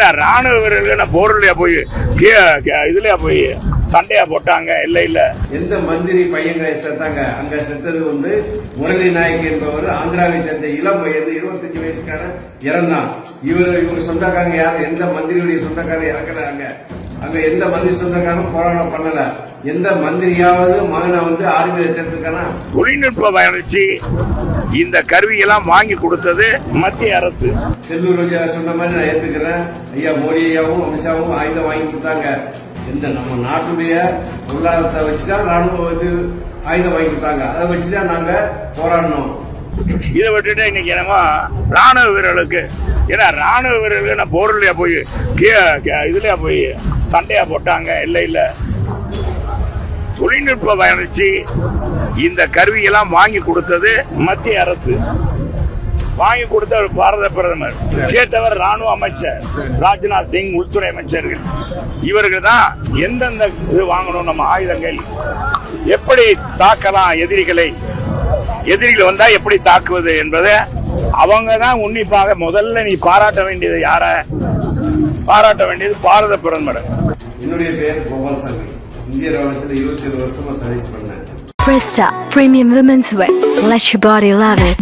ஏன்னா ராணுவ வீரர்கள் போர்லயா போய் இதுலயா போய் சண்டையா போட்டாங்க. இல்ல எந்த மந்திரி பையங்களை செத்தாங்க? அங்க செத்தது முரளி நாயக் என்பவர் ஆந்திராவை சேர்ந்த இளம் வயது 25 வயசுக்காரன் இறந்தான். இவர் சொந்தக்காரங்க யாரும் எந்த மந்திரியுடைய சொந்தக்காரன் இறக்கல. அங்க எந்த மந்திரி சொந்தக்காரனும் போராட்டம் பண்ணல. எந்த மந்திரியாவது மகனை ஆர்மியில சேர்த்துக்கானா? தொழில்நுட்ப வளர்ச்சி இந்த கருவியெல்லாம் வாங்கி கொடுத்தது மத்திய அரசு. செல்லூர் ராஜா சொன்ன மாதிரி நான் ஏத்துக்கிறேன். ஐயா மோடி ஐயாவும் அமித்ஷாவும் ஆயுதம் வாங்கி கொடுத்தாங்க. இந்த நம்ம நாட்டுடைய பொருளாதாரத்தை வச்சுதான் ராணுவம் ஆயுதம் வாங்கி கொடுத்தாங்க. அதை வச்சுதான் நாங்க போராடணும். இதை விட்டுட்டு இன்னைக்கு என்னமோ ராணுவ வீரர்களுக்கு ஏன்னா ராணுவ வீரர்கள் போர்லயா போய் இதுலயா போய் சண்டையா போட்டாங்க. இல்ல தொழில்நுட்ப வளர்ச்சி இந்த கருவியெல்லாம் வாங்கி கொடுத்தது மத்திய அரசு. வாங்கி கொடுத்த பாரத பிரதமர், கேட்டவர் ராணுவ அமைச்சர் ராஜ்நாத் சிங், உள்துறை அமைச்சர்கள். இவர்கள் தான் எந்தெந்த இது வாங்கணும், நம்ம ஆயுதங்கள் எப்படி தாக்கலாம், எதிரிகள் வந்தா எப்படி தாக்குவது என்பதை அவங்க தான் உன்னிப்பாக. முதல்ல நீ பாராட்ட வேண்டியது யார? பாராட்ட வேண்டியது பாரத பிரதமர். என்னுடைய பேர் கோபால் சாமி. இந்திய ராணுவத்தில் 27 வருஷமா சர்வீஸ் பண்ணேன். Presta Premium Women's Wear. Let your body love it.